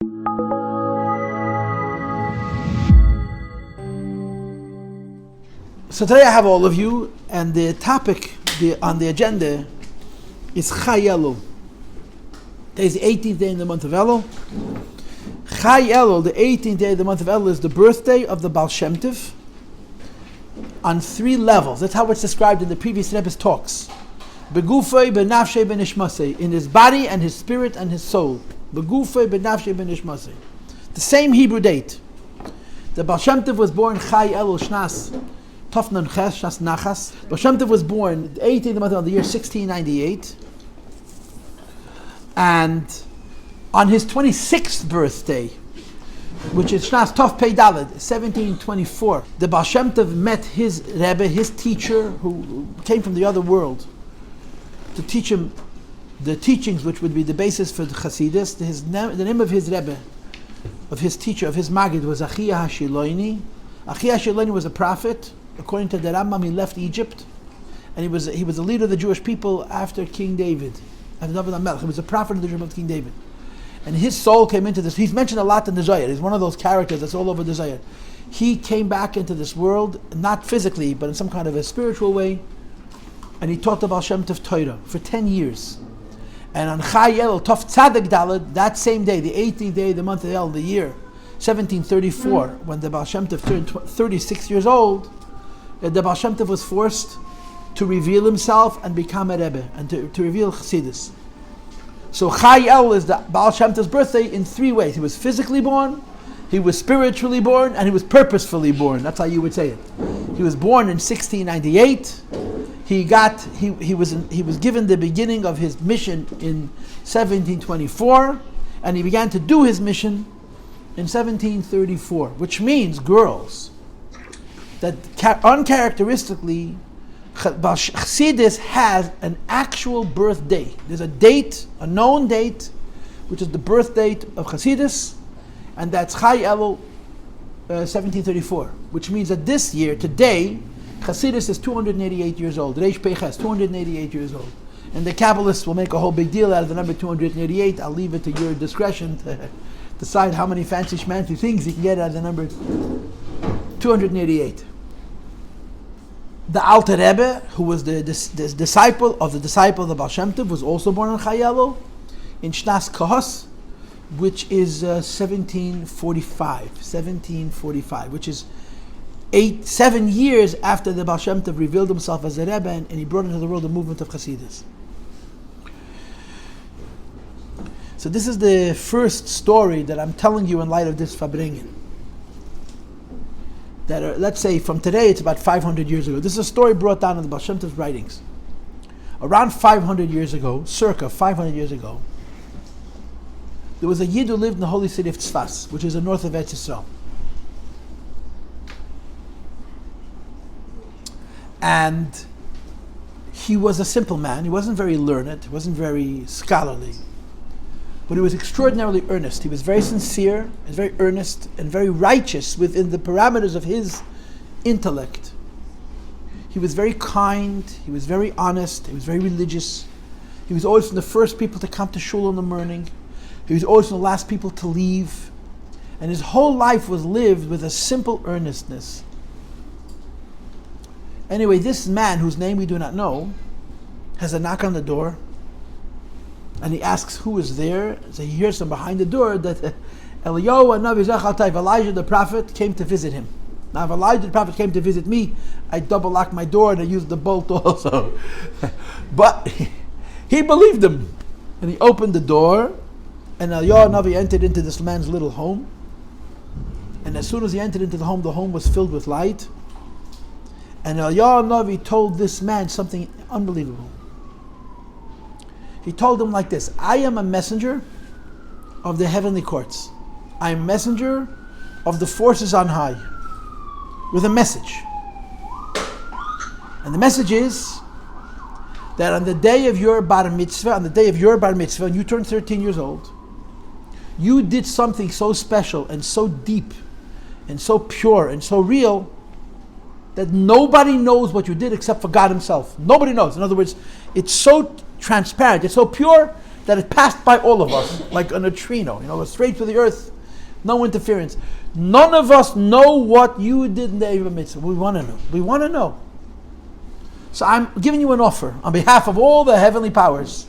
So today I have all of you, and the topic on the agenda is Chai Elul. Today is the 18th day in the month of Elul. Chai Elul, the 18th day of the month of Elul, is the birthday of the Ba'al Shem Tov on 3 levels. That's how it's described in the previous Rebbe's talks. Begufay, benafshay, benishmasay, in his body and his spirit and his soul. Begufay, benafshay, benishmasay. The same Hebrew date. The Ba'al Shem Tov was born Chai Elul Shnas Tofnan Ches, Shnas Nachas. Ba'al Shem Tov was born the 18th month of the year 1698. And on his 26th birthday, which is Shnas Tov Pei Daled, 1724, the Ba'al Shem Tov met his Rebbe, his teacher, who came from the other world, to teach him the teachings which would be the basis for the Chassidus. The name of his Rebbe, of his teacher, of his Maggid, was Achia HaShiloini. Achia HaShiloini was a prophet. According to the Rambam, he left Egypt, and he was the leader of the Jewish people after King David. He was a prophet of the Jewish people, King David. And his soul came into this. He's mentioned a lot in the Zohar. He's one of those characters that's all over the Zohar. He came back into this world, not physically, but in some kind of a spiritual way, and he taught the Ba'al Shem Tov Torah for 10 years. And on Chai Elul, Tov Tzadik Daled, that same day, the 18th day of the month of Elul, the year 1734, when the Ba'al Shem Tov turned 36 years old, the Ba'al Shem Tov was forced to reveal himself and become a Rebbe, and to reveal Chassidus. So Chai Elul is the Ba'al Shem Tov's birthday in 3 ways. He was physically born, he was spiritually born, and he was purposefully born. That's how you would say it. He was born in 1698. He was given the beginning of his mission in 1724, and he began to do his mission in 1734, which means, girls, that uncharacteristically, Chassidus has an actual birth date. There's a date, a known date, which is the birth date of Chassidus, and that's Chai Elul 1734, which means that this year, today, Chassidus is 288 years old. Reish Peiches, 288 years old. And the Kabbalists will make a whole big deal out of the number 288. I'll leave it to your discretion to decide how many fancy schmancy things you can get out of the number 288. The Alter Rebbe, who was the disciple of the Ba'al Shem Tov, was also born on Chai Elul in Shnas Kahos, which is 1745, which is 7 years after the Ba'al Shem Tov revealed himself as a Rebbe, and he brought into the world the movement of Chassidus. So this is the first story that I'm telling you in light of this farbrengen. That are, let's say from today, it's about 500 years ago. This is a story brought down in the Ba'al Shem Tov's writings. Around 500 years ago, circa 500 years ago, there was a Yid who lived in the holy city of Tzfas, which is the north of Eretz Yisrael. And he was a simple man. He wasn't very learned. He wasn't very scholarly. But he was extraordinarily earnest. He was very sincere, and very earnest, and very righteous within the parameters of his intellect. He was very kind. He was very honest. He was very religious. He was always from the first people to come to shul in the morning. He was always from the last people to leave. And his whole life was lived with a simple earnestness. Anyway, this man, whose name we do not know, has a knock on the door, and he asks who is there. So he hears from behind the door that Elijah the prophet came to visit him. Now if Elijah the prophet came to visit me, I double locked my door and I used the bolt also. But he believed him, and he opened the door, and Eliyahu entered into this man's little home. And as soon as he entered into the home was filled with light. And Eliyahu told this man something unbelievable. He told him like this: I am a messenger of the heavenly courts. I am a messenger of the forces on high with a message. And the message is that on the day of your bar mitzvah, and you turned 13 years old, you did something so special and so deep and so pure and so real that nobody knows what you did except for God himself. Nobody knows. In other words, it's so transparent, it's so pure that it passed by all of us, like a neutrino, straight through the earth, no interference. None of us know what you did in the Eiva Mitzvah. We want to know. We want to know. So I'm giving you an offer on behalf of all the heavenly powers,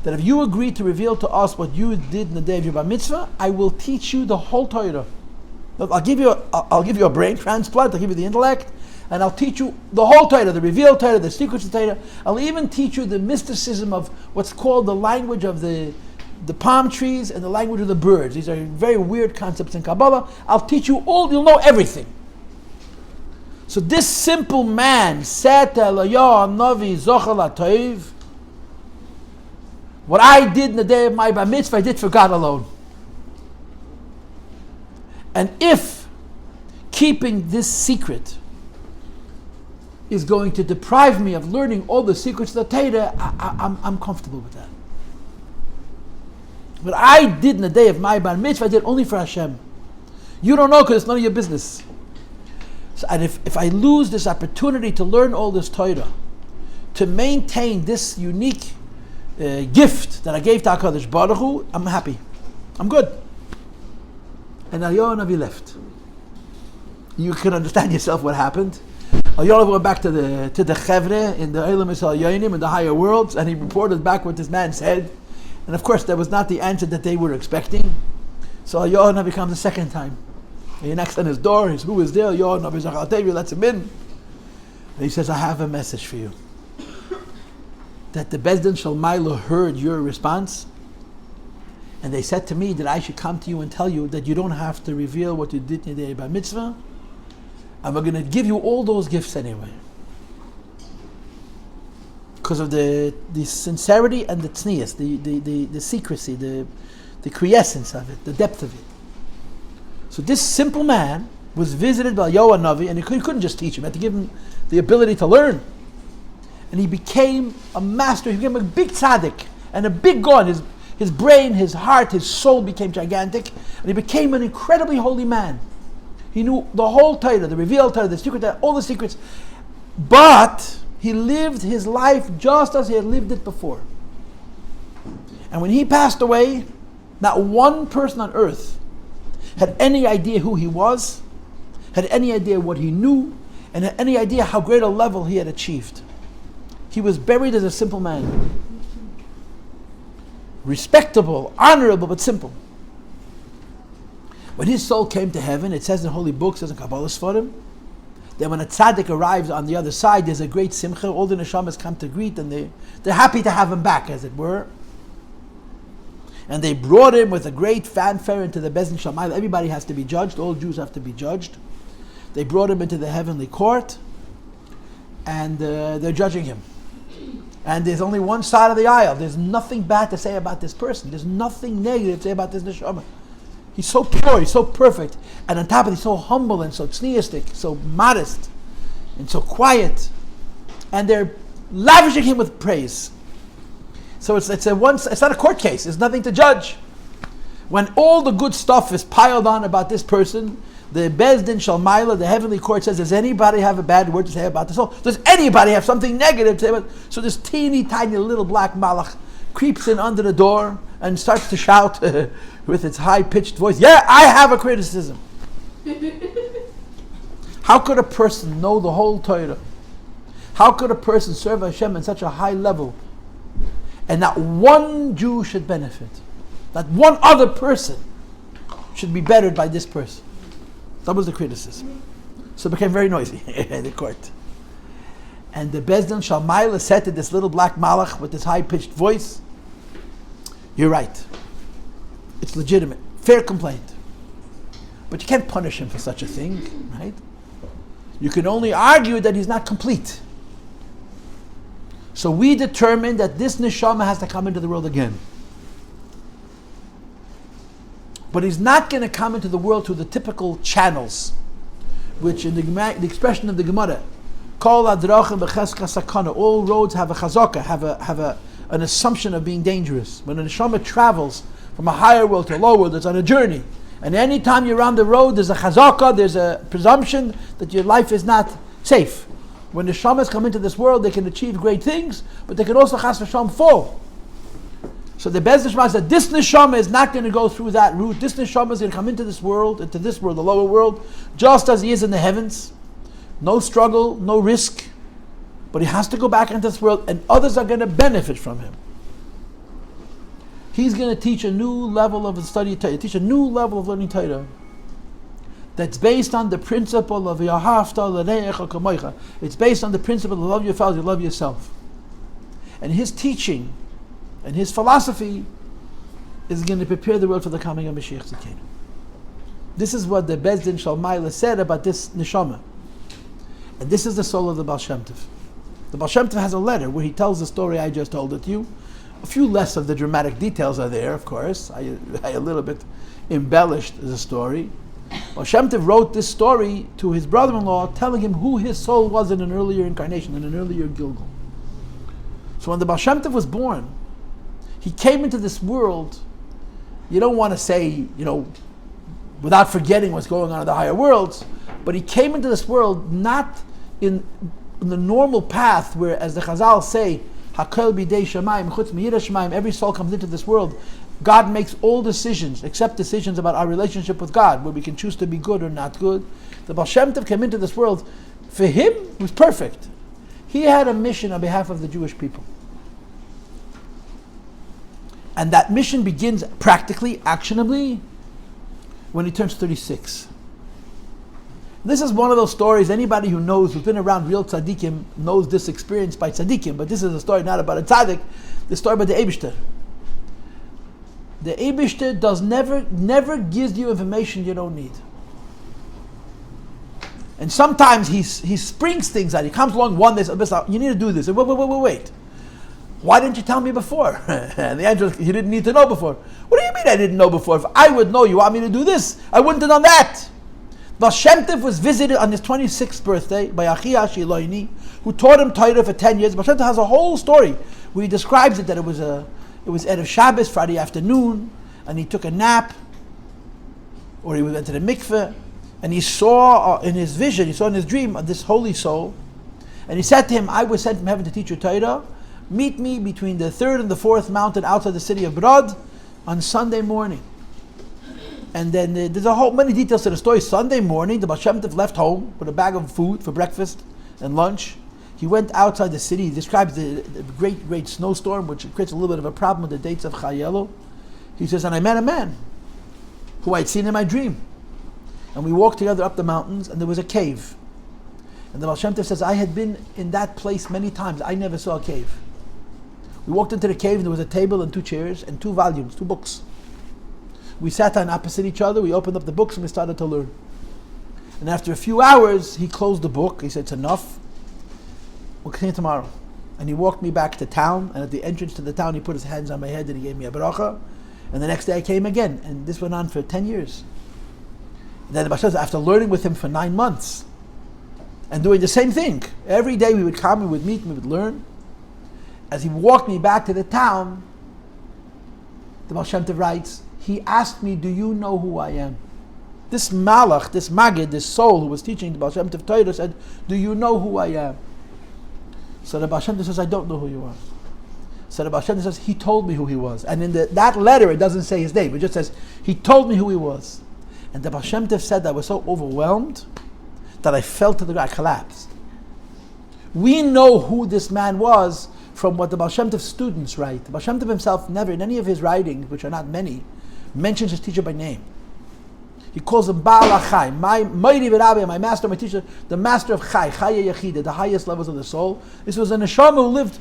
that if you agree to reveal to us what you did in the day of your Bar Mitzvah, I will teach you the whole Torah. I'll give you a brain transplant, I'll give you the intellect, and I'll teach you the whole Torah, the revealed Torah, the secrets of Torah. I'll even teach you the mysticism of what's called the language of the palm trees and the language of the birds. These are very weird concepts in Kabbalah. I'll teach you all, you'll know everything. So this simple man said to Eliyahu Navi Zochel HaTov, what I did in the day of my Bar Mitzvah, I did for God alone. And if keeping this secret is going to deprive me of learning all the secrets of the Torah, I'm comfortable with that. What I did in the day of my Bar Mitzvah, I did only for Hashem. You don't know because it's none of your business. So, and if I lose this opportunity to learn all this Torah, to maintain this unique gift that I gave to HaKadosh Baruch Hu, I'm happy. I'm good. And Eliyahu Navi left. You can understand yourself what happened. Eliyahu Navi went back to the Chevre in the Eilam Yonim, in the higher worlds, and he reported back what this man said. And of course, that was not the answer that they were expecting. So Eliyahu Navi comes the second time. He knocks on his door. He's, who is there? Eliyahu Navi Zachal lets him in. And he says, I have a message for you. That the Bezdin Shalmaila heard your response, and they said to me that I should come to you and tell you that you don't have to reveal what you did in the Bar Mitzvah, and we're going to give you all those gifts anyway. Because of the sincerity and the tznius, the secrecy, the quiescence of it, the depth of it. So this simple man was visited by Eliyahu Navi, and he couldn't just teach him, he had to give him the ability to learn. And he became a master, he became a big tzaddik, and a big God. His brain, his heart, his soul became gigantic, and he became an incredibly holy man. He knew the whole Torah, the revealed Torah, the secret Torah, all the secrets. But he lived his life just as he had lived it before. And when he passed away, not one person on earth had any idea who he was, had any idea what he knew, and had any idea how great a level he had achieved. He was buried as a simple man. Respectable, honorable, but simple. When his soul came to heaven, it says in holy books, it says in Kabbalah Sfarim, that when a tzaddik arrives on the other side, there's a great simcha. All the neshamas come to greet, and they're happy to have him back, as it were. And they brought him with a great fanfare into the Bezdin Shamayla. Everybody has to be judged. All Jews have to be judged. They brought him into the heavenly court, and they're judging him. And there's only one side of the aisle. There's nothing bad to say about this person. There's nothing negative to say about this neshama. He's so pure, he's so perfect, and on top of it, he's so humble and so tzniistic, so modest, and so quiet. And they're lavishing him with praise. So it's not a court case. There's nothing to judge. When all the good stuff is piled on about this person, the Bezdin Shalmaila, the heavenly court says, does anybody have a bad word to say about this soul? Does anybody have something negative to say about it? So this teeny tiny little black malach creeps in under the door and starts to shout with its high-pitched voice, yeah, I have a criticism. How could a person know the whole Torah? How could a person serve Hashem in such a high level and not one Jew should benefit? Not one other person should be bettered by this person. That was the criticism. So it became very noisy in the court. And the Bezdin Shalmaila said to this little black malach with this high-pitched voice, you're right. It's legitimate. Fair complaint. But you can't punish him for such a thing, right? You can only argue that he's not complete. So we determined that this neshama has to come into the world again. But he's not going to come into the world through the typical channels, which in the expression of the Gemara, Kol hadrachim b'cheska sakana, all roads have a hazaka, have an assumption of being dangerous. When a neshama travels from a higher world to a lower world, it's on a journey. And any time you're on the road, there's a hazaka, there's a presumption that your life is not safe. When the neshamas come into this world, they can achieve great things, but they can also chas v'sham fall. So the Bez Neshama said, this neshama is not going to go through that route. This neshama is going to come into this world, the lower world, just as he is in the heavens. No struggle, no risk. But he has to go back into this world, and others are going to benefit from him. He's going to teach a new level of study Torah, teach a new level of learning Torah that's based on the principle of Yahavta l're'echa kamoicha. It's based on the principle of love your fellows, you love yourself. And his teaching and his philosophy is going to prepare the world for the coming of Mashiach Tzidkenu. This is what the Beis Din Shel Maila said about this neshama. And this is the soul of the Ba'al Shem Tov. The Ba'al Shem Tov has a letter where he tells the story I just told it to you. A few less of the dramatic details are there, of course. I a little bit embellished the story. Ba'al Shem Tov wrote this story to his brother-in-law, telling him who his soul was in an earlier incarnation, in an earlier Gilgul. So when the Ba'al Shem Tov was born, he came into this world, you don't want to say, without forgetting what's going on in the higher worlds, but he came into this world not in the normal path where, as the Chazal say, Hakol bidei shamayim, chutz miyira shamayim, every soul comes into this world. God makes all decisions, except decisions about our relationship with God, where we can choose to be good or not good. The Ba'al Shem Tov came into this world, for him, it was perfect. He had a mission on behalf of the Jewish people. And that mission begins practically, actionably, when he turns 36. This is one of those stories, anybody who knows, who's been around real tzaddikim, knows this experience by tzaddikim, but this is a story not about a tzaddik, the story about the Eibishter. The Eibishter never gives you information you don't need. And sometimes he springs things out. He comes along one day, says, you need to do this. Wait. Why didn't you tell me before? And the answer is, you didn't need to know before. What do you mean I didn't know before? If I would know you want me to do this, I wouldn't have done that. Ba'al Shem Tov was visited on his 26th birthday by Achia Shiloini, who taught him Torah for 10 years. Ba'al Shem Tov has a whole story where he describes it that it was Erev Shabbos, Friday afternoon, and he took a nap, or he went to the mikveh, and he saw in his vision, he saw in his dream this holy soul, and he said to him, I was sent from heaven to teach you Torah. Meet me between the third and the fourth mountain outside the city of Brod on Sunday morning. And then there's many details to the story. Sunday morning, the Ba'al Shem Tov left home with a bag of food for breakfast and lunch. He went outside the city. He describes the great snowstorm, which creates a little bit of a problem with the dates of Chai Elul. He says, and I met a man who I had seen in my dream. And we walked together up the mountains, and there was a cave. And the Ba'al Shem Tov says, I had been in that place many times. I never saw a cave. We walked into the cave, and there was a table and 2 chairs and 2 volumes, 2 books. We sat down opposite each other, we opened up the books, and we started to learn. And after a few hours, he closed the book. He said, it's enough. We'll continue tomorrow. And he walked me back to town, and at the entrance to the town, he put his hands on my head, and he gave me a bracha. And the next day I came again, and this went on for 10 years. And then the Ba'al Shem Tov, after learning with him for 9 months, and doing the same thing, every day we would come, we would meet, we would learn. As he walked me back to the town, the Ba'al Shem Tov writes, he asked me, do you know who I am? This malach, this magid, this soul who was teaching the Ba'al Shem Tov Torah said, do you know who I am? So the Ba'al Shem Tov says, I don't know who you are. So the Ba'al Shem Tov says, he told me who he was. And in that letter, it doesn't say his name, it just says, he told me who he was. And the Ba'al Shem Tov said, I was so overwhelmed that I fell to the ground, I collapsed. We know who this man was from what the Ba'al Shem Tov students write. The Ba'al Shem Tov himself never, in any of his writings, which are not many, mentions his teacher by name. He calls him Ba'al Chai, my Rabbi, my master, my teacher, the master of Chai, Chaya Yechida, the highest levels of the soul. This was a neshama who lived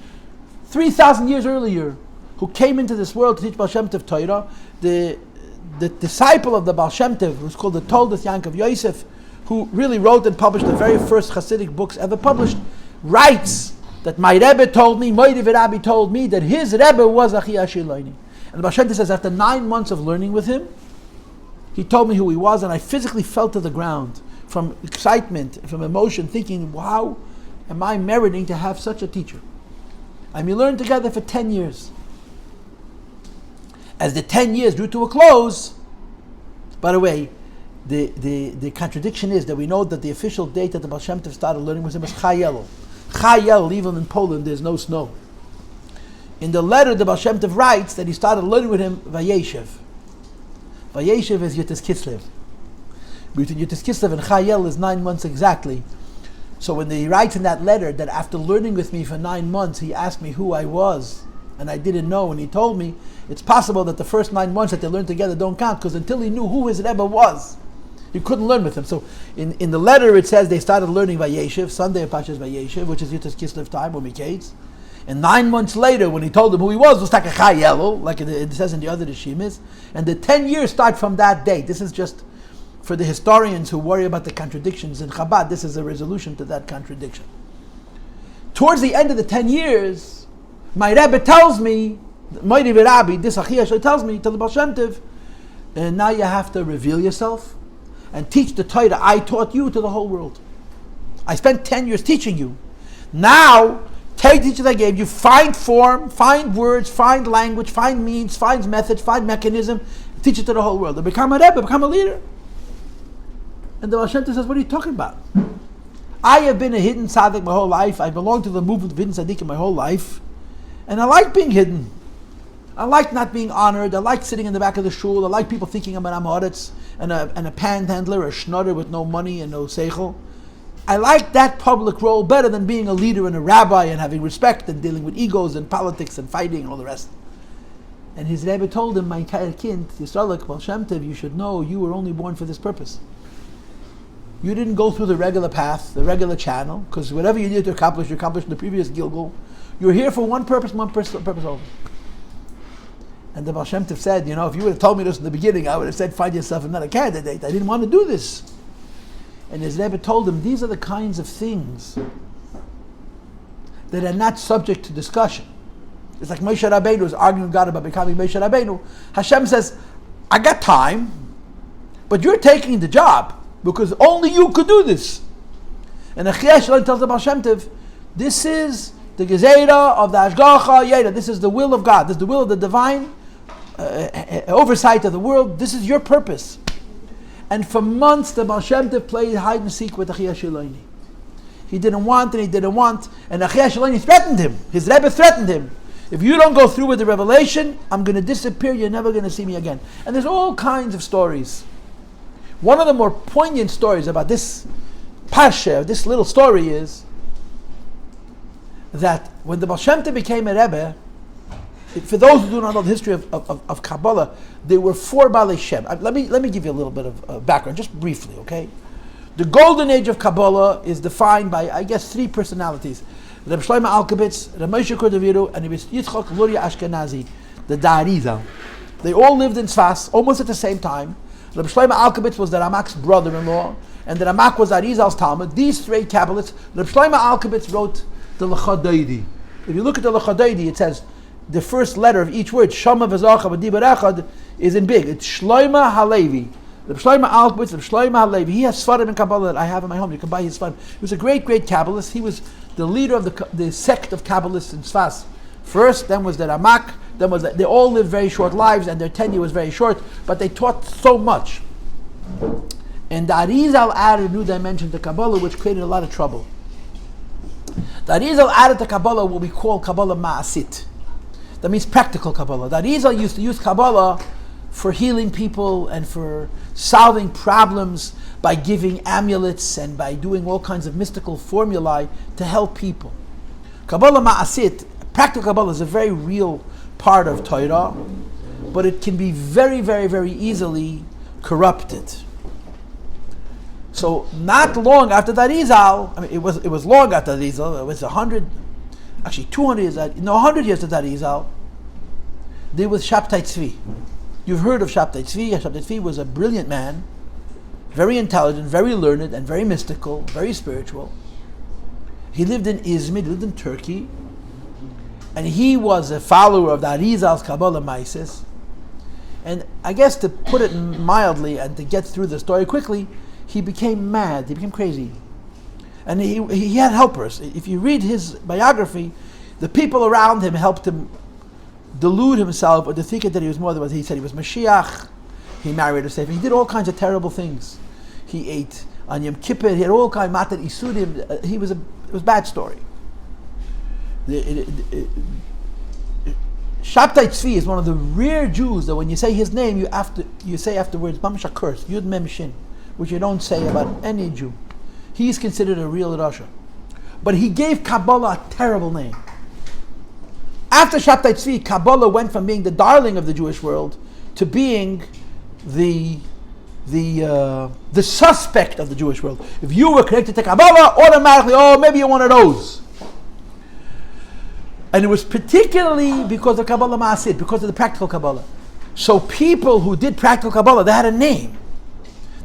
3,000 years earlier, who came into this world to teach Ba'al Shem Tov Torah. The disciple of the Ba'al Shem Tov, who's called the Toldos Yankov Yosef, who really wrote and published the very first Hasidic books ever published, writes that my Rebbe told me, my Rabbi told me that his Rebbe was Achia Shiloini. And the Ba'al Shem Tov says, after 9 months of learning with him, he told me who he was, and I physically fell to the ground from excitement, from emotion, thinking, wow, am I meriting to have such a teacher? And we learned together for 10 years. As the 10 years drew to a close, by the way, the contradiction is that we know that the official date that the Ba'al Shem Tov started learning with him was Chai Elul. Chai Elul, even in Poland, there's no snow. In the letter, the Ba'al Shem Tov writes that he started learning with him Vayeshev. Vayeshev is Yotis Kislev. Between Yotis Kislev and Chayel is 9 months exactly. So when he writes in that letter that after learning with me for 9 months, he asked me who I was, and I didn't know, and he told me it's possible that the first 9 months that they learned together don't count, because until he knew who his Rebbe was, he couldn't learn with him. So in the letter it says they started learning Vayeshev, Sunday of Pashas Vayeshev, which is Yotis Kislev time, or Miketz. And 9 months later, when he told him who he was like a Chayel, like it says in the other Rishimis, and the 10 years start from that date. This is just for the historians who worry about the contradictions in Chabad. This is a resolution to that contradiction. Towards the end of the 10 years, my Rebbe tells me, Moiri v'Rabbi, this Achiyah tells me, to the Ba'al Shem Tov, and now you have to reveal yourself and teach the Torah I taught you to the whole world. I spent 10 years teaching you. Now, take the teachings I gave you, find form, find words, find language, find means, find methods, find mechanism, teach it to the whole world. And become a Rebbe, become a leader. And the Ba'al Shem Tov says, what are you talking about? I have been a hidden tzaddik my whole life. I belong to the movement of hidden tzaddikim my whole life. And I like being hidden. I like not being honored. I like sitting in the back of the shul. I like people thinking I'm an amoritz and a panhandler, a schnutter with no money and no seichel. I like that public role better than being a leader and a rabbi and having respect and dealing with egos and politics and fighting and all the rest. And his Rebbe told him, my kind, Yisraelik, Ba'al Shem Tov, you should know you were only born for this purpose. You didn't go through the regular path, the regular channel, because whatever you did to accomplish, you accomplished in the previous Gilgul. You're here for one purpose only. And the Ba'al Shem Tov said, if you would have told me this in the beginning, I would have said, find yourself another candidate. I didn't want to do this. And his Rebbe told him, these are the kinds of things that are not subject to discussion. It's like Moshe Rabbeinu was arguing with God about becoming Moshe Rabbeinu. Hashem says, I got time, but you're taking the job, because only you could do this. And Achiyah Shalom tells the Ba'al Shem Tov, this is the Gezerah of the Hashgacha Yeda. This is the will of God. This is the will of the divine oversight of the world. This is your purpose. And for months the Ba'al Shem Tov played hide and seek with Achiyah Shalom. He didn't want and he didn't want. And Achiyah Shalom threatened him. His Rebbe threatened him. If you don't go through with the revelation, I'm going to disappear. You're never going to see me again. And there's all kinds of stories. One of the more poignant stories about this parsha, this little story, is that when the Ba'al Shem Tov became a Rebbe, for those who do not know the history of Kabbalah, there were 4 Ba'al Shem. Let me give you a little bit of background, just briefly, okay? The golden age of Kabbalah is defined by, I guess, 3 personalities. Rabbi Shlomo Alkabetz, Rabbi Moshe Kordoviru, and Rabbi Yitzchak Luria Ashkenazi, the Da'arizal. They all lived in Tzfas, almost at the same time. Rabbi Shlomo Alkabetz was the Ramak's brother-in-law, and the Ramak was Arizal's Talmud. These 3 Kabbalists, Rabbi Shlomo Alkabetz wrote the LiYahadus. If you look at the LiYahadus, it says the first letter of each word, Shama v'Zacha v'Dibar Echad, is in big. It's Shlomo Halevi. Rabbi Shlomo Alkabetz, Rabbi Shlomo Halevi. He has Sfarim in Kabbalah that I have in my home. You can buy his Sfarim. He was a great, great Kabbalist. He was the leader of the sect of Kabbalists in Tzfas. First, then was the Ramak. They all lived very short lives, and their tenure was very short, but they taught so much. And the Arizal added a new dimension to Kabbalah, which created a lot of trouble. The Arizal added to Kabbalah what we call Kabbalah Ma'asit. That means practical Kabbalah. The Arizal used to use Kabbalah for healing people and for solving problems by giving amulets and by doing all kinds of mystical formulae to help people. Kabbalah Ma'asit, practical Kabbalah, is a very real part of Torah, but it can be very, very, very easily corrupted. So not long after the Arizal, it was long after the Arizal, it was 200 years, 100 years after the Arizal, there was Shabtai Tzvi. You've heard of Shabtai Tzvi. Shabtai Tzvi was a brilliant man, very intelligent, very learned, and very mystical, very spiritual. He lived in Izmir, he lived in Turkey, and he was a follower of the Arizal's Kabbalah Maises. And I guess to put it mildly and to get through the story quickly, he became mad, he became crazy. And he had helpers. If you read his biography, the people around him helped him delude himself or to think that he was more than what he said. He was Mashiach, he married a Sefer, he did all kinds of terrible things. He ate on Yom Kippur, he had all kinds of matat isudim. It was a bad story. Shabtai Tzvi is one of the rare Jews that when you say his name, you say afterwards, Mamash a curse, Yud Mem Shin, which you don't say about any Jew. He's considered a real Rasha. But he gave Kabbalah a terrible name. After Shabtai Tzvi, Kabbalah went from being the darling of the Jewish world to being the suspect of the Jewish world. If you were connected to Kabbalah, automatically, maybe you're one of those. And it was particularly because of Kabbalah Ma'asid, because of the practical Kabbalah. So people who did practical Kabbalah, they had a name.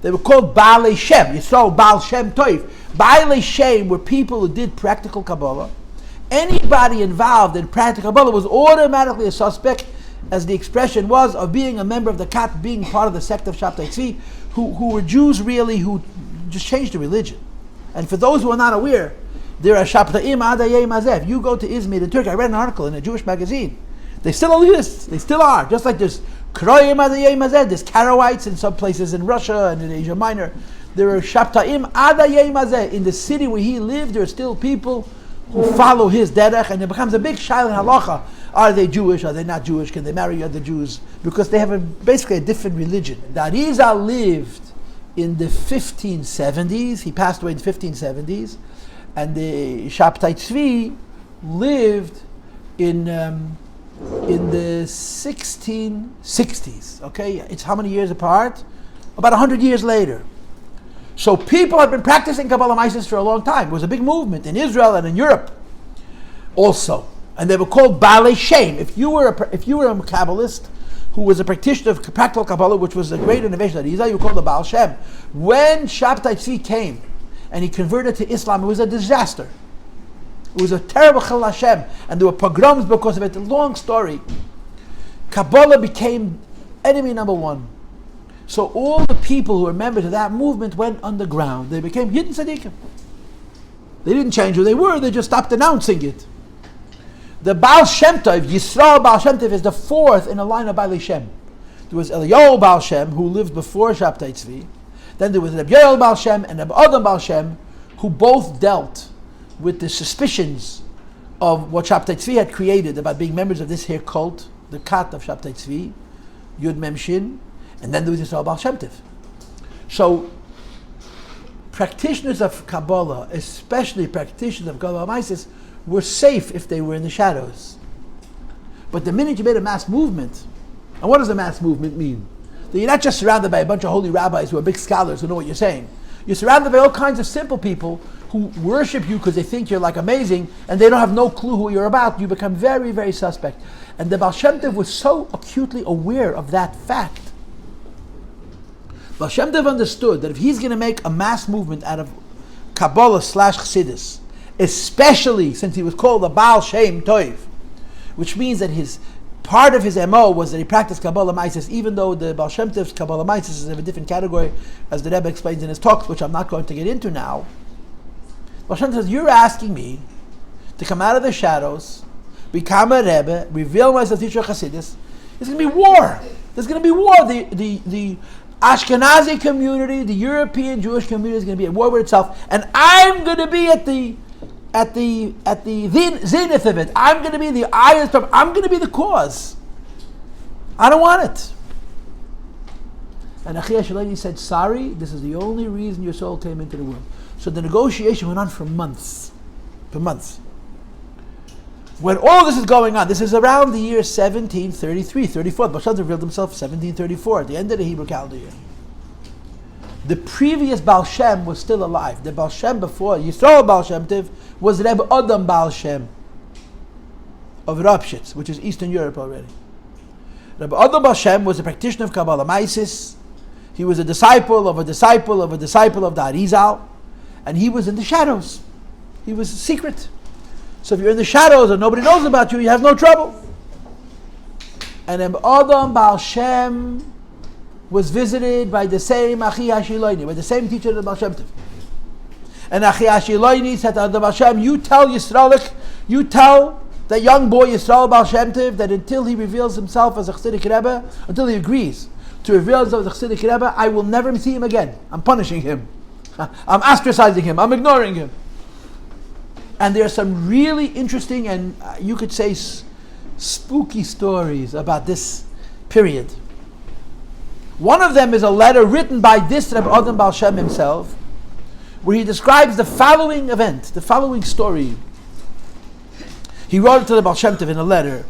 They were called Ba'al Shem. You saw Ba'al Shem Tov. Ba'al Shem were people who did practical Kabbalah. Anybody involved in practical Kabbalah was automatically a suspect, as the expression was, of being a member of the Kat, being part of the sect of Shabtai Tzvi, who were Jews really, who just changed the religion. And for those who are not aware, there are Shabtaim Adayei Mazev. You go to Izmir in Turkey. I read an article in a Jewish magazine. They still elitists. They still are. Just like there's Kroyim Adayei Mazev. There's Karawites in some places in Russia and in Asia Minor. There are Shabtaim Adayei Mazev. In the city where he lived, there are still people who follow his derech, and it becomes a big shaila in halacha. Are they Jewish? Are they not Jewish? Can they marry other Jews? Because they have basically a different religion. The Arizal lived in the 1570s. He passed away in the 1570s. And the Shabtai Tzvi lived in the 1660s. Okay, it's how many years apart? About 100 years later. So people had been practicing Kabbalah Maisis for a long time. It was a big movement in Israel and in Europe also. And they were called Ba'al Shem. If you were a Kabbalist who was a practitioner of practical Kabbalah, which was a great innovation that you were called the Ba'al Shem. When Shabtai Tzvi came and he converted to Islam, it was a disaster. It was a terrible Chil Hashem, and there were pogroms because of it. A long story. Kabbalah became enemy number one. So all the people who were members of that movement went underground. They became Yidden Tzaddikim. They didn't change who they were, they just stopped announcing it. The Ba'al Shem Tov, Yisrael Ba'al Shem Tov, is the fourth in a line of Ba'al Shem. There was Eliyahu Ba'al Shem, who lived before Shabtai Tzvi. Then there was Rabbi Yoel Ba'al Shem and Rabbi Adam Ba'al Shem, who both dealt with the suspicions of what Shabtai Tzvi had created about being members of this here cult, the Kat of Shabtai Tzvi, Yud Mem Shin, and then there was Yisrael Ba'al Shem Tov. So, practitioners of Kabbalah, especially practitioners of Kabbalah Maisis, were safe if they were in the shadows. But the minute you made a mass movement, and what does a mass movement mean? That you're not just surrounded by a bunch of holy rabbis who are big scholars who know what you're saying. You're surrounded by all kinds of simple people who worship you because they think you're like amazing, and they don't have no clue who you're about. You become very, very suspect. And the Ba'al Shem Tov was so acutely aware of that fact. Ba'al Shem Tov understood that if he's going to make a mass movement out of Kabbalah / Chassidus, especially since he was called the Ba'al Shem Tov, which means that part of his MO was that he practiced Kabbalah Maisis, even though the Ba'al Shem Tov's Kabbalah Maisis is of a different category, as the Rebbe explains in his talks, which I'm not going to get into now. Ba'al Shem Tov says, you're asking me to come out of the shadows, become a Rebbe, reveal myself to teacher of Chassidus. There's going to be war. There's going to be war. The Ashkenazi community, the European Jewish community is going to be at war with itself, and I'm going to be at the zenith of it. I'm going to be the eye of the storm. I'm going to be the cause. I don't want it. And Achia Shalani said, sorry, this is the only reason your soul came into the world. So the negotiation went on for months. For months. When all this is going on, this is around the year 1733, 34. Ba'al Shem Tov revealed himself 1734, at the end of the Hebrew calendar year. The previous Ba'al Shem was still alive. The Ba'al Shem before, Yisrael Ba'al Shem Tov, was Rebbe Adam Ba'al Shem of Ropshitz, which is Eastern Europe already. Rebbe Adam Ba'al Shem was a practitioner of Kabbalah Maisis. He was a disciple of a disciple of a disciple of the Arizal, and he was in the shadows. He was secret. So if you're in the shadows and nobody knows about you, you have no trouble. And Rebbe Adam Ba'al Shem was visited by the same Achi Hashiloini, by the same teacher of the Ba'al Shem Tov. And Achi Hashiloini said to the Ba'al Shem, you tell that young boy Yisrael Ba'al Shem Tov that until he reveals himself as a Chassidic Rebbe, until he agrees to reveal himself as a Chassidic Rebbe, I will never see him again. I'm punishing him. I'm ostracizing him. I'm ignoring him. And there are some really interesting and you could say spooky stories about this period. One of them is a letter written by this Rabbi Adam Ba'al Shem himself, where he describes the following event, the following story. He wrote it to the Ba'al Shem Tov in a letter.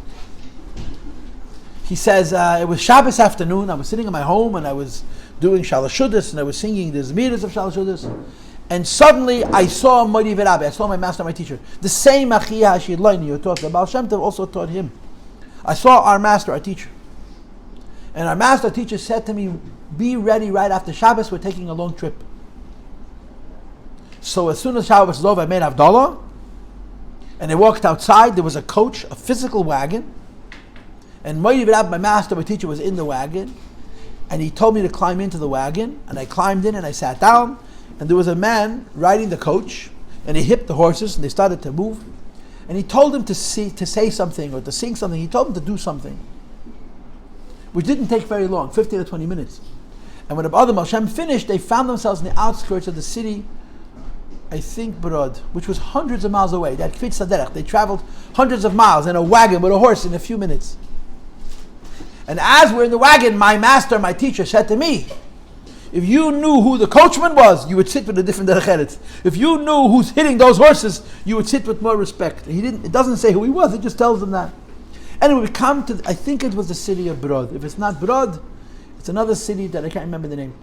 He says, it was Shabbos afternoon, I was sitting in my home and I was doing LiYahadus and I was singing the Zmiras of LiYahadus, and suddenly I saw Mori Rabbi, I saw my master, my teacher, the same Achia Hashid Loini who taught, the Ba'al Shem Tov also taught him. I saw our master, our teacher. And our master teacher said to me, be ready right after Shabbos, we're taking a long trip. So as soon as Shabbos was over, I made Havdalah, and I walked outside. There was a coach, a physical wagon, and Mori Rabbi, my master, my teacher, was in the wagon, and he told me to climb into the wagon, and I climbed in and I sat down, and there was a man riding the coach, and he hipped the horses, and they started to move, and he told him to say something or to sing something. He told him to do something, which didn't take very long, 15 or 20 minutes. And when Rabbi Ba'al Shem finished, they found themselves in the outskirts of the city, I think Brod, which was hundreds of miles away. That Kvitz Saderach. They traveled hundreds of miles in a wagon with a horse in a few minutes. And as we're in the wagon, my master, my teacher, said to me, if you knew who the coachman was, you would sit with a different derech eretz. If you knew who's hitting those horses, you would sit with more respect. It doesn't say who he was, it just tells them that. Anyway, we come to, I think it was the city of Brod. If it's not Brod, it's another city that I can't remember the name.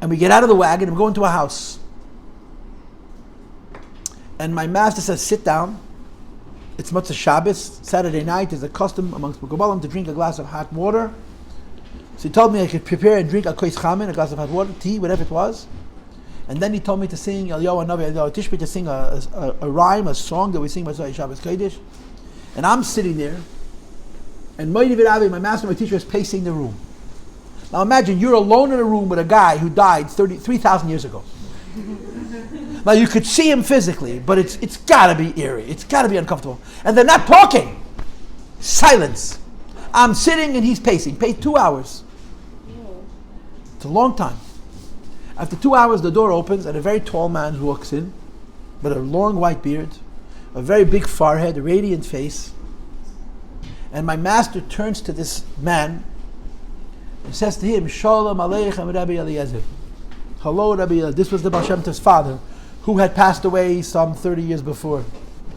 And we get out of the wagon and we go into a house. And my master says, sit down. It's Motzei Shabbos, Saturday night. There's a custom amongst Mukabalim to drink a glass of hot water. So he told me I could prepare and drink a kois chamin, a glass of hot water, tea, whatever it was. And then he told me to sing Eliyahu Hanavi, Eliyahu Tishbi, to sing a rhyme, a song that we sing by Shabbos Kodesh. And I'm sitting there, and Mori Rabbi, my master, my teacher, is pacing the room. Now imagine you're alone in a room with a guy who died 3,000 years ago. Now you could see him physically, but it's got to be eerie. It's got to be uncomfortable. And they're not talking. Silence. I'm sitting and he's pacing. Paced 2 hours. It's a long time. After 2 hours, the door opens and a very tall man walks in with a long white beard, a very big forehead, a radiant face. And my master turns to this man and says to him, Shalom Aleichem Rabbi Eliezer. Hello, Rabbi Eliezer. This was the Ba'al Shem Tov's father, who had passed away some 30 years before,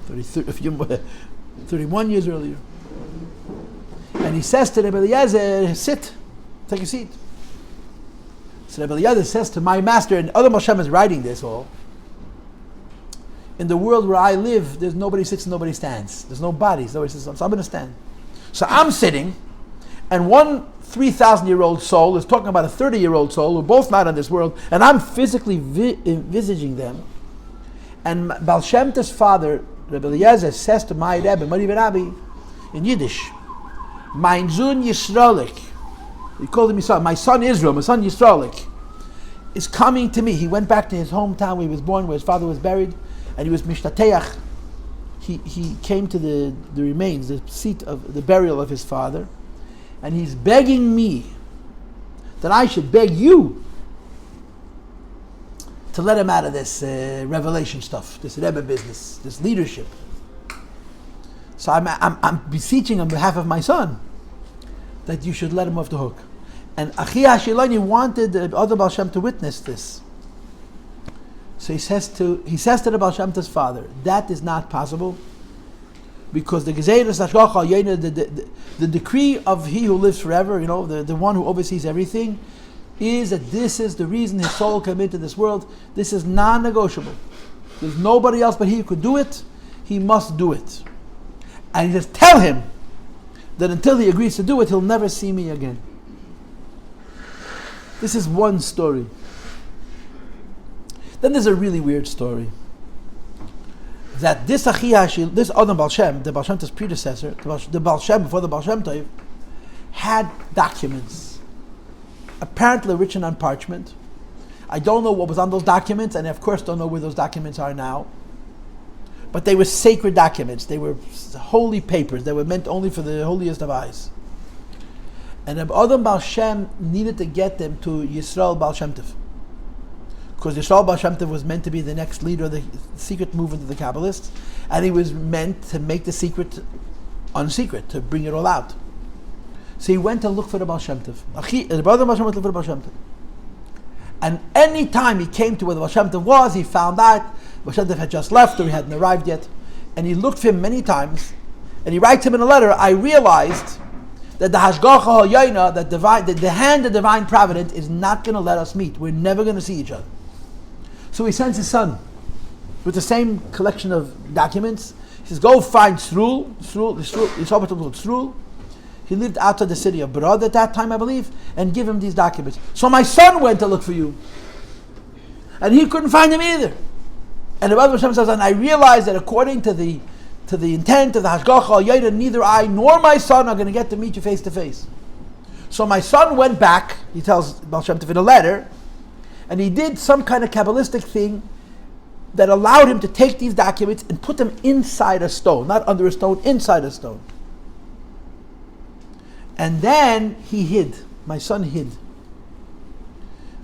31 years earlier. And he says to Rabbi Eliezer, sit, take a seat. So Rabbi Eliezer says to my master, and other Ba'al Shem is writing this all, in the world where I live, there's nobody sits and nobody stands. There's no bodies, nobody sits, so I'm going to stand. So I'm sitting, and one 3,000-year-old soul is talking about a 30-year-old soul who are both not in this world, and I'm physically envisaging them. And Ba'al Shem Tov's father, Rabbi Eliezer, says to my Rebbe, Mori Rabbi, in Yiddish, Mein Sohn Yisraelik, he called him Yisrael, my son Israel, my son Yisraelik, is coming to me. He went back to his hometown where he was born, where his father was buried, and he was Mishtateach. He came to the remains, the seat of the burial of his father, and he's begging me that I should beg you to let him out of this revelation stuff, this Rebbe business, this leadership. So I'm beseeching on behalf of my son that you should let him off the hook. And Achia Shilani wanted the other Ba'al Shem to witness this. So he says to the Ba'al Shem Tov's father, that is not possible, because the Gezeiras Hashgacha, the decree of he who lives forever, the one who oversees everything, is that this is the reason his soul came into this world. This is non-negotiable. There's nobody else but he who could do it. He must do it. And he says, tell him that until he agrees to do it, he'll never see me again. This is one story. Then there's a really weird story. That this Achia, this Adam Ba'al Shem, the Ba'al Shem Tov's predecessor, the Ba'al Shem before the Ba'al Shem Tov, had documents, apparently written on parchment. I don't know what was on those documents, and I of course don't know where those documents are now. But they were sacred documents. They were holy papers. They were meant only for the holiest of eyes. And Adam Ba'al Shem needed to get them to Yisrael Ba'al Shem Tov, because Yisrael Ba'al Shem Tov was meant to be the next leader of the secret movement of the Kabbalists, and he was meant to make the secret on secret, to bring it all out. So he went to look for the Ba'al Shem Tov. The brother of Ba'al Shem Tov went to look for the Ba'al Shem Tov. And any time he came to where the Ba'al Shem Tov was, he found out Ba'al Shem Tov had just left or he hadn't arrived yet. And he looked for him many times, and he writes him in a letter, I realized that the Hashgacha HaYoina, that the hand of divine providence is not going to let us meet. We're never going to see each other. So he sends his son with the same collection of documents. He says, go find Srul. He lived outside the city of Barad at that time, I believe, and give him these documents. So my son went to look for you, and he couldn't find him either. And the Rabbi Hashem says, and I realized that according to the intent of the Hashgacha HaYoina, neither I nor my son are going to get to meet you face to face. So my son went back, he tells Ba'al Shem Tov in a letter, and he did some kind of Kabbalistic thing that allowed him to take these documents and put them inside a stone, not under a stone, inside a stone. And then he hid, my son hid.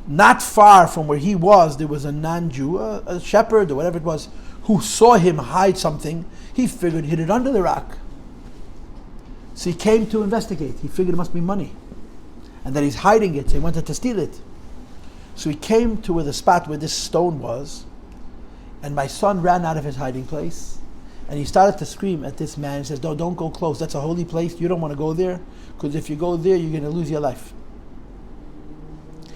Not far from where he was, there was a non-Jew, a shepherd or whatever it was, who saw him hide something. He figured he hid it under the rock. So he came to investigate. He figured it must be money, and that he's hiding it, so he wanted to steal it. So he came to where the spot where this stone was, and my son ran out of his hiding place, and he started to scream at this man. He says, no, don't go close. That's a holy place. You don't want to go there, because if you go there, you're going to lose your life.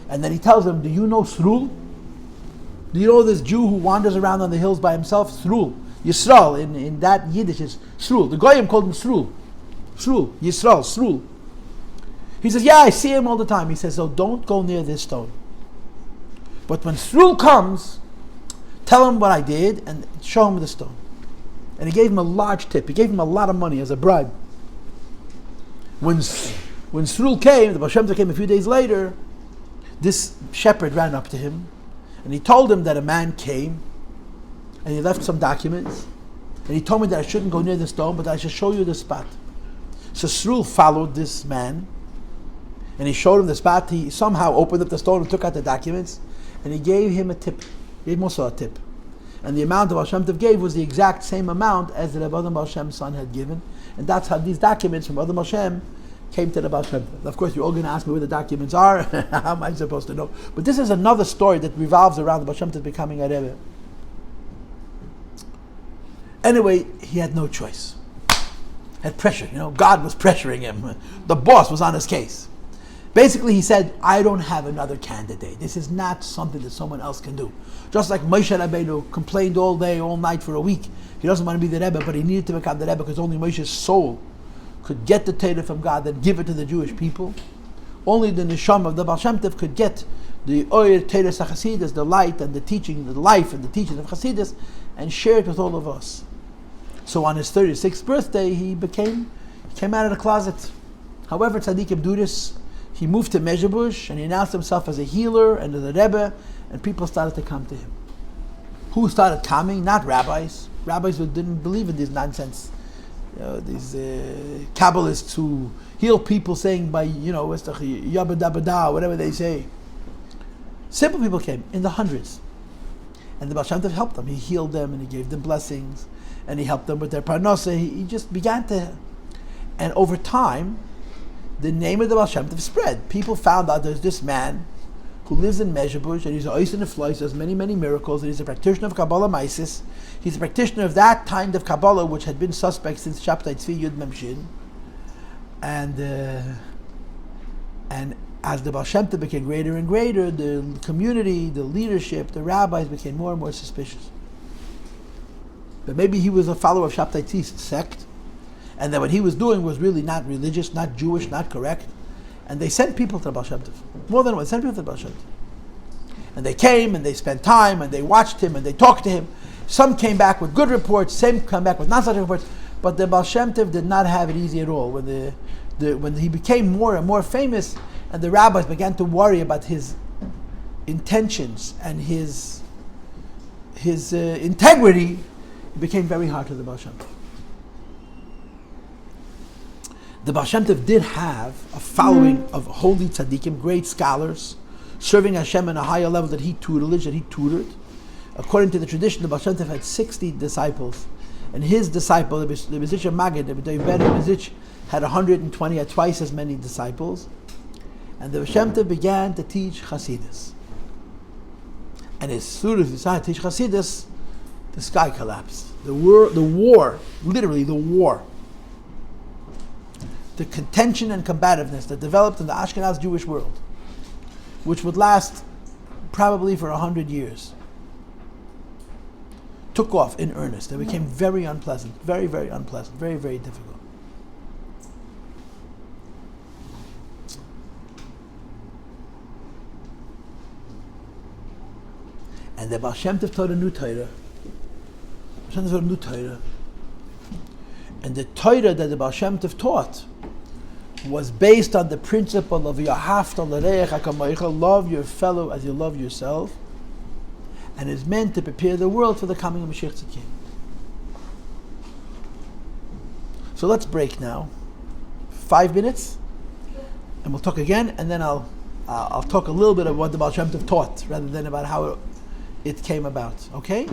And then he tells him, do you know Srul? Do you know this Jew who wanders around on the hills by himself? Srul. Yisrael, in that Yiddish is Srul. The Goyim called him Srul. Srul. Yisrael. Srul. He says, yeah, I see him all the time. He says, so don't go near this stone. But when Srul comes, tell him what I did and show him the stone. And he gave him a large tip. He gave him a lot of money as a bribe. When Srul came, the Ba'al Shem Tov came a few days later, this shepherd ran up to him and he told him that a man came and he left some documents and he told me that I shouldn't go near the stone, but that I should show you the spot. So Srul followed this man and he showed him the spot. He somehow opened up the stone and took out the documents, and he gave him a tip. He gave him also a tip. And the amount that Ba'al Shem Tov gave was the exact same amount as the Rabbi Ba'al Shem's son had given. And that's how these documents from Rabbi Ba'al Shem came to the Ba'al Shem Tov. Of course, you're all going to ask me where the documents are. How am I supposed to know? But this is another story that revolves around the Ba'al Shem Tov becoming a Rebbe. Anyway, he had no choice. Had pressure. God was pressuring him. The boss was on his case. Basically, he said, I don't have another candidate. This is not something that someone else can do. Just like Moshe Rabbeinu complained all day, all night for a week. He doesn't want to be the Rebbe, but he needed to become the Rebbe because only Moshe's soul could get the Torah from God and give it to the Jewish people. Only the Neshama of the Ba'al Shem Tov could get the Oyer Torah Chassidus, the light and the teaching, the life and the teaching of Chassidus, and share it with all of us. So on his 36th birthday, he came out of the closet. However, tzaddikim do this. He moved to Mezhebush and he announced himself as a healer and as a Rebbe, and people started to come to him. Who started coming? Not rabbis. Rabbis who didn't believe in this nonsense. These Kabbalists who heal people saying by, yabba-dabba-da, whatever they say. Simple people came in the hundreds. And the Ba'al Shem Tov helped them. He healed them and he gave them blessings and he helped them with their parnasa. He just began to... And over time, the name of the Ba'al Shem Tov spread. People found out there's this man who lives in Mezhebush, and he's a Ois in the Flois, does many, many miracles, and he's a practitioner of Kabbalah Maisis. He's a practitioner of that kind of Kabbalah which had been suspect since Shabtai Tzvi Yud Mem Shin. And as the Ba'al Shem Tov became greater and greater, the community, the leadership, the rabbis became more and more suspicious. But maybe he was a follower of Shabtai Tzvi's sect, and that what he was doing was really not religious, not Jewish, not correct. And they sent people to the Ba'al Shem Tov. More than one, sent people to the Ba'al Shem Tov. And they came and they spent time and they watched him and they talked to him. Some came back with good reports, some came back with not such reports. But the Ba'al Shem Tov did not have it easy at all. When he became more and more famous, and the rabbis began to worry about his intentions and his integrity, it became very hard to the Ba'al Shem Tov. The Ba'al Shem Tov did have a following of holy tzaddikim, great scholars, serving Hashem on a higher level that he tutored. According to the tradition, the Ba'al Shem Tov had 60 disciples, And his disciple, the Bezich Magid, the Bezich, had 120, had twice as many disciples. And the Ba'al Shem Tov began to teach Hasidus. And as soon as he started to teach Hasidus, the sky collapsed. The war, literally the war, the contention and combativeness that developed in the Ashkenaz Jewish world, which would last probably for 100 years, took off in earnest. It became very unpleasant, very, very unpleasant, very, very difficult. And the Ba'al Shem Tov taught a new Torah. And the Torah that the Ba'al Shem Tov taught was based on the principle of Yahavta l'reich hakamoicha, love your fellow as you love yourself, and is meant to prepare the world for the coming of Mashiach Tzidkim. So let's break now, 5 minutes, and we'll talk again, and then I'll talk a little bit about what the Ba'al Shem Tov taught, rather than about how it came about. Okay?